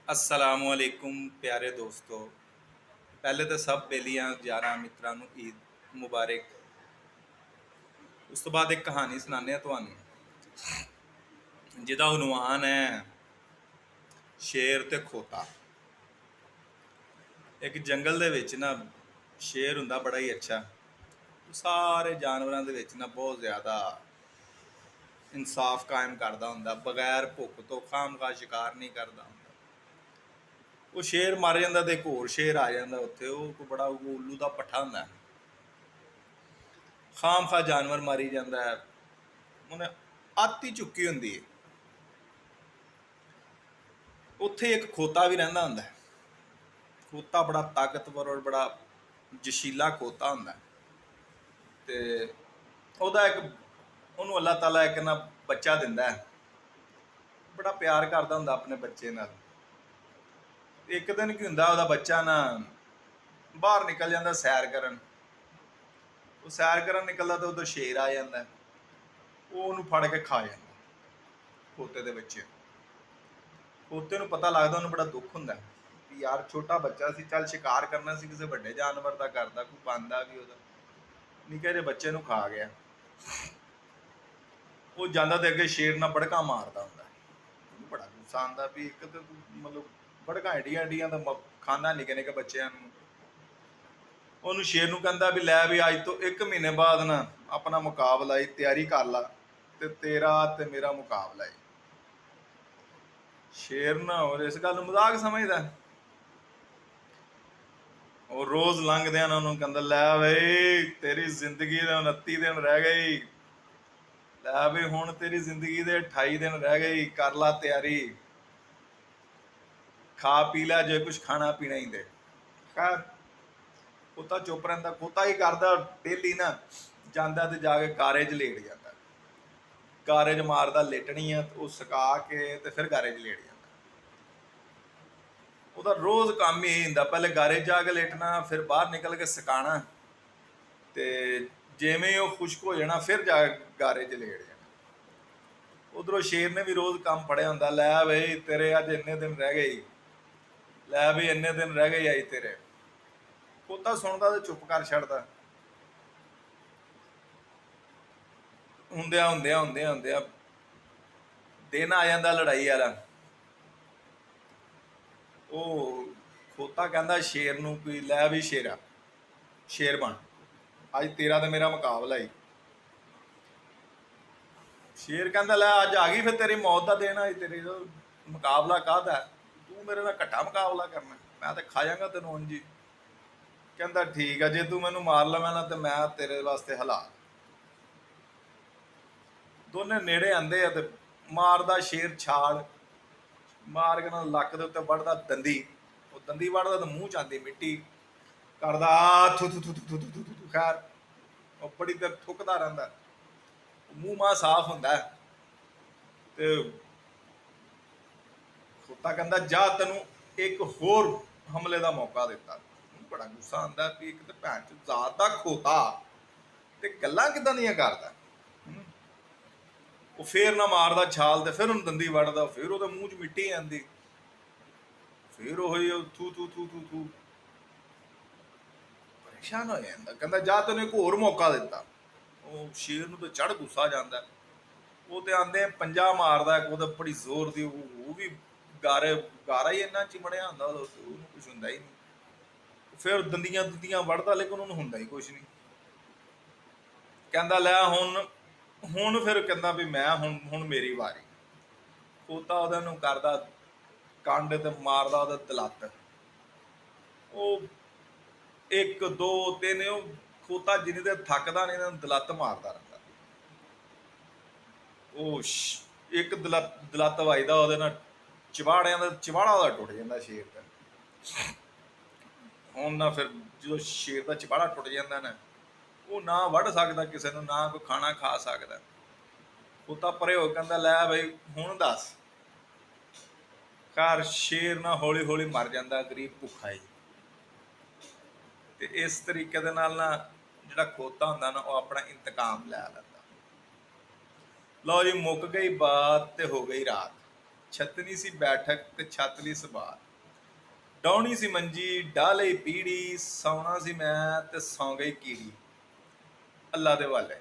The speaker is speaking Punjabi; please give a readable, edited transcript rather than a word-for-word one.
असलामुअलैकुम प्यारे दोस्तों। पहले तो सब बेलियां यारां मित्रां नूं ईद मुबारक। उस तो बाद एक कहानी सुनाने तुहानूं जिहदा उनवान है शेर ते खोता। एक जंगल दे विच ना शेर हुंदा बड़ा ही अच्छा। सारे जानवरां दे विच ना बहुत ज़्यादा इंसाफ कायम करदा हुंदा, बगैर भुख तो खामखा शिकार नहीं करदा। ਉਹ ਸ਼ੇਰ ਮਰ ਜਾਂਦਾ ਤੇ ਇੱਕ ਹੋਰ ਸ਼ੇਰ ਆ ਜਾਂਦਾ ਉੱਥੇ। ਉਹ ਕੋਈ ਬੜਾ ਉੱਲੂ ਦਾ ਪੱਠਾ ਹੁੰਦਾ, ਖਾਮ ਖਾ ਜਾਨਵਰ ਮਾਰੀ ਜਾਂਦਾ ਹੈ। ਉਹਨੇ ਅੱਤ ਹੀ ਚੁੱਕੀ ਹੁੰਦੀ ਹੈ। ਉੱਥੇ ਇੱਕ ਖੋਤਾ ਵੀ ਰਹਿੰਦਾ ਹੁੰਦਾ। ਖੋਤਾ ਬੜਾ ਤਾਕਤਵਰ ਔਰ ਬੜਾ ਜਸ਼ੀਲਾ ਖੋਤਾ ਹੁੰਦਾ। ਤੇ ਉਹਦਾ ਇੱਕ ਉਹਨੂੰ ਅੱਲਾਹ ਤਾਲਾ ਇੱਕ ਨਾ ਬੱਚਾ ਦਿੰਦਾ ਹੈ। ਬੜਾ ਪਿਆਰ ਕਰਦਾ ਹੁੰਦਾ ਆਪਣੇ ਬੱਚੇ ਨਾਲ। ਇੱਕ ਦਿਨ ਕੀ ਹੁੰਦਾ, ਉਹਦਾ ਬੱਚਾ ਨਾ ਬਾਹਰ ਨਿਕਲ ਜਾਂਦਾ ਸੈਰ ਕਰਨ। ਉਹ ਸੈਰ ਕਰਨ ਨਿਕਲਦਾ ਤੇ ਉਦੋਂ ਸ਼ੇਰ ਆ ਜਾਂਦਾ। ਉਹ ਉਹਨੂੰ ਫੜ ਕੇ ਖਾ ਜਾਂਦਾ ਖੋਤੇ ਦੇ ਬੱਚੇ। ਖੋਤੇ ਨੂੰ ਪਤਾ ਲੱਗਦਾ, ਉਹਨੂੰ ਬੜਾ ਦੁੱਖ ਹੁੰਦਾ ਵੀ ਯਾਰ ਛੋਟਾ ਬੱਚਾ ਸੀ, ਚੱਲ ਸ਼ਿਕਾਰ ਕਰਨਾ ਸੀ ਕਿਸੇ ਵੱਡੇ ਜਾਨਵਰ ਦਾ ਕਰਦਾ, ਕੋਈ ਪਾਂਦਾ ਵੀ ਉਹਦਾ, ਨਿੱਕੇ ਜਿਹੇ ਬੱਚੇ ਨੂੰ ਖਾ ਗਿਆ। ਉਹ ਜਾਂਦਾ ਤੇ ਅੱਗੇ ਸ਼ੇਰ ਨਾਲ ਬੜਕਾ ਮਾਰਦਾ ਹੁੰਦਾ। ਉਹਨੂੰ ਬੜਾ ਗੁੱਸਾ ਆਉਂਦਾ ਵੀ ਇੱਕ ਤਾਂ ਮਤਲਬ ਬੜਕਾ ਏਡੀਆਂ ਏਡੀਆਂ ਦਾ ਖਾਣਾ ਨਿੱਕੇ ਨਿੱਕੇ ਬੱਚਿਆਂ ਨੂੰ। ਉਹਨੂੰ ਸ਼ੇਰ ਨੂੰ ਕਹਿੰਦਾ ਵੀ ਲੈ ਵੀ ਅੱਜ ਤੋਂ 1 ਮਹੀਨੇ ਬਾਅਦ ਨਾ ਆਪਣਾ ਮੁਕਾਬਲਾ ਹੀ ਤਿਆਰੀ ਕਰ ਲਾ, ਤੇ ਤੇਰਾ ਤੇ ਮੇਰਾ ਮੁਕਾਬਲਾ ਹੈ। ਸ਼ੇਰ ਨਾ ਹੋਰ ਇਸ ਗੱਲ ਨੂੰ ਮਜ਼ਾਕ ਸਮਝਦਾ। ਉਹ ਰੋਜ਼ ਲੰਘਦਿਆਂ ਨਾ ਉਹਨੂੰ ਕਹਿੰਦਾ ਲੈ ਬਈ ਤੇਰੀ ਜ਼ਿੰਦਗੀ ਦੇ 29 ਦਿਨ ਰਹਿ ਗਏ, ਲੈ ਵੀ ਹੁਣ ਤੇਰੀ ਜ਼ਿੰਦਗੀ ਦੇ 28 ਦਿਨ ਰਹਿ ਗਏ, ਕਰ ਲਾ ਤਿਆਰੀ, ਖਾ ਪੀ ਲੈ ਜੇ ਕੁਝ ਖਾਣਾ ਪੀਣਾ ਹੀ ਦੇ। ਖੈਰ ਖੋਤਾ ਚੁੱਪ ਰਹਿੰਦਾ। ਖੋਤਾ ਹੀ ਕਰਦਾ, ਡੇਲੀ ਨਾ ਜਾਂਦਾ ਤੇ ਜਾ ਕੇ ਗਾਰੇ 'ਚ ਲੇਟ ਜਾਂਦਾ। ਗਾਰੇ 'ਚ ਮਾਰਦਾ ਲੇਟਣੀ ਆ, ਉਹ ਸੁਕਾ ਕੇ ਤੇ ਫਿਰ ਗਾਰੇ 'ਚ ਲੇਟ ਜਾਂਦਾ। ਉਹਦਾ ਰੋਜ਼ ਕੰਮ ਹੀ ਇਹ ਹੁੰਦਾ, ਪਹਿਲੇ ਗਾਰੇ 'ਚ ਜਾ ਕੇ ਲੇਟਣਾ, ਫਿਰ ਬਾਹਰ ਨਿਕਲ ਕੇ ਸੁਕਾਉਣਾ, ਤੇ ਜਿਵੇਂ ਉਹ ਖੁਸ਼ਕ ਹੋ ਜਾਣਾ ਫਿਰ ਜਾ ਕੇ ਗਾਰੇ 'ਚ ਲੇਟ ਜਾਣਾ। ਉਧਰੋਂ ਸ਼ੇਰ ਨੇ ਵੀ ਰੋਜ਼ ਕੰਮ ਫੜਿਆ ਹੁੰਦਾ, ਲੈ ਬਈ ਤੇਰੇ ਅੱਜ ਇੰਨੇ ਦਿਨ ਰਹਿ ਗਏ, ਲੈ ਵੀ ਇੰਨੇ ਦਿਨ ਰਹਿ ਗਏ ਆਈ ਤੇਰੇ। ਖੋਤਾ ਸੁਣਦਾ ਤੇ ਚੁੱਪ ਕਰ ਛੱਡਦਾ। ਹੁੰਦਿਆਂ ਦਿਨ ਆ ਜਾਂਦਾ ਲੜਾਈ ਵਾਲਾ। ਉਹ ਖੋਤਾ ਕਹਿੰਦਾ ਸ਼ੇਰ ਨੂੰ ਵੀ ਲੈ ਵੀ ਸ਼ੇਰਾ, ਸ਼ੇਰ ਬਣ, ਅੱਜ ਤੇਰਾ ਤੇ ਮੇਰਾ ਮੁਕਾਬਲਾ ਹੀ। ਸ਼ੇਰ ਕਹਿੰਦਾ ਲੈ ਅੱਜ ਆ ਗਈ ਫਿਰ ਤੇਰੀ ਮੌਤ ਦਾ ਦਿਨ, ਅੱਜ ਤੇਰੇ ਮੁਕਾਬਲਾ ਕਾਹਦਾ, ਤੂੰ ਮੇਰੇ ਨਾਲ ਘੱਟਾ ਮੁਕਾਬਲਾ ਕਰਨਾ, ਮੈਂ ਤਾਂ ਖਾ ਜਾਗਾ ਤੈਨੂੰ ਉਂਝ ਹੀ। ਕਹਿੰਦਾ ਠੀਕ ਆ, ਜੇ ਤੂੰ ਮੈਨੂੰ ਮਾਰ ਲਵੇਂ ਨਾ ਤੇ ਮੈਂ ਤੇਰੇ ਵਾਸਤੇ ਹਾਲਾਤ। ਦੋਨੇ ਨੇੜੇ ਆਂਦੇ ਆ ਤੇ ਮਾਰਦਾ ਸ਼ੇਰ ਛਾਲ ਮਾਰ ਕੇ ਨਾ ਲੱਕ ਦੇ ਉੱਤੇ ਵੱਢਦਾ ਦੰਦੀ। ਉਹ ਦੰਦੀ ਵੱਢਦਾ ਤੇ ਮੂੰਹ ਚ ਆਂਦੀ ਮਿੱਟੀ, ਕਰਦਾ ਥੂ ਥੂ ਥੂ ਥੂ ਥੂ ਥੂ। ਖੈਰ ਉਹ ਬੜੀ ਦੇਰ ਥੁੱਕਦਾ ਰਹਿੰਦਾ, ਮੂੰਹ ਮਾਂ ਸਾਫ਼ ਹੁੰਦਾ। ਤੇ ਖੋਤਾ ਕਹਿੰਦਾ ਜਾ ਤੈਨੂੰ ਇੱਕ ਹੋਰ ਹਮਲੇ ਦਾ ਮੌਕਾ ਦਿੱਤਾ। ਬੜਾ ਗੁੱਸਾ ਆਉਂਦਾ ਵੀ ਇੱਕ ਤਾਂ ਭੈਣ ਚ ਜ਼ਾਤ ਦਾ ਖੋਤਾ ਤੇ ਗੱਲਾਂ ਕਿੱਦਾਂ ਦੀਆਂ ਕਰਦਾ। ਉਹ ਫੇਰ ਨਾ ਮਾਰਦਾ ਛਾਲ ਤੇ ਫਿਰ ਉਹਨੂੰ ਦੰਦੀ ਵੱਢਦਾ, ਫਿਰ ਉਹਦੇ ਮੂੰਹ 'ਚ ਮਿੱਟੀ ਆਂਦੀ, ਫਿਰ ਉਹੀ ਥੂ ਥੂ ਥੂ ਥੂ ਥੂ। ਪਰੇਸ਼ਾਨ ਹੋ ਜਾਂਦਾ, ਕਹਿੰਦਾ ਜਾ ਤੈਨੂੰ ਇੱਕ ਹੋਰ ਮੌਕਾ ਦਿੱਤਾ। ਉਹ ਸ਼ੇਰ ਨੂੰ ਤਾਂ ਚੜ ਗੁੱਸਾ ਜਾਂਦਾ। ਉਹ ਤੇ ਆਂਦੇ ਪੰਜਾ ਮਾਰਦਾ ਇੱਕ, ਉਹਦਾ ਬੜੀ ਜ਼ੋਰ ਦੀ, ਉਹ ਵੀ ਗਾਰੇ ਗਾਰਾ ਹੀ ਇੰਨਾ ਚਿਮੜਿਆ ਹੁੰਦਾ ਉਹਨੂੰ ਕੁਛ ਹੁੰਦਾ ਹੀ ਨਹੀਂ। ਫਿਰ ਦੰਦੀਆਂ ਦੁੰਦੀਆਂ ਵੱਢਦਾ ਲੇਕਿਨ ਉਹਨੂੰ ਹੁੰਦਾ ਹੀ ਕੁਛ ਨਹੀਂ। ਕਹਿੰਦਾ ਲੈ ਹੁਣ ਫਿਰ ਕਹਿੰਦਾ ਵੀ ਮੈਂ ਹੁਣ ਮੇਰੀ ਵਾਰੀ। ਖੋਤਾ ਉਹਦੇ ਨੂੰ ਕਰਦਾ ਕੰਡ ਤੇ ਮਾਰਦਾ ਉਹਦਾ ਦਲੱਤ। ਉਹ 1 2 3 ਉਹ ਖੋਤਾ ਜਿੰਨੀ ਦੇਰ ਥੱਕਦਾ ਨਹੀਂ, ਇਹਨਾਂ ਨੂੰ ਦਲੱਤ ਮਾਰਦਾ ਰਹਿੰਦਾ। ਉਹ ਇੱਕ ਦਲੱਤ ਵੱਜਦਾ ਉਹਦੇ ਨਾਲ, ਚਿਵਾੜਿਆਂ ਦਾ ਚਿਵਾੜਾ ਉਹਦਾ ਟੁੱਟ ਜਾਂਦਾ ਸ਼ੇਰ ਦਾ। ਹੁਣ ਨਾ ਫਿਰ ਜਦੋਂ ਸ਼ੇਰ ਦਾ ਚਿਵਾੜਾ ਟੁੱਟ ਜਾਂਦਾ ਨਾ, ਉਹ ਨਾ ਵੱਢ ਸਕਦਾ ਕਿਸੇ ਨੂੰ, ਨਾ ਕੋਈ ਖਾਣਾ ਖਾ ਸਕਦਾ। ਉਹ ਤਾਂ ਪਰੇ ਹੋ ਕਹਿੰਦਾ ਲੈ ਬਈ ਹੁਣ ਦੱਸ। ਘਰ ਸ਼ੇਰ ਨਾ ਹੌਲੀ ਹੌਲੀ ਮਰ ਜਾਂਦਾ, ਗਰੀਬ ਭੁੱਖਾ ਹੀ। ਤੇ ਇਸ ਤਰੀਕੇ ਦੇ ਨਾਲ ਨਾ ਜਿਹੜਾ ਖੋਤਾ ਹੁੰਦਾ ਨਾ, ਉਹ ਆਪਣਾ ਇੰਤਕਾਮ ਲੈ ਲੈਂਦਾ। ਲਓ ਜੀ, ਮੁੱਕ ਗਈ ਬਾਤ ਤੇ ਹੋ ਗਈ ਰਾਤ। ਛਤਨੀ ਸੀ ਬੈਠਕ ਤੇ ਛੱਤ ਲਈ ਸਵਾਰ। ਡਾਉਣੀ ਸੀ ਮੰਜੀ ਡਾਹ ਲਈ ਪੀੜੀ, ਸੌਣਾ ਸੀ ਮੈਂ ਤੇ ਸੌਂ ਗਈ ਕੀੜੀ। ਅੱਲਾ ਦੇ ਵਾਲੇ।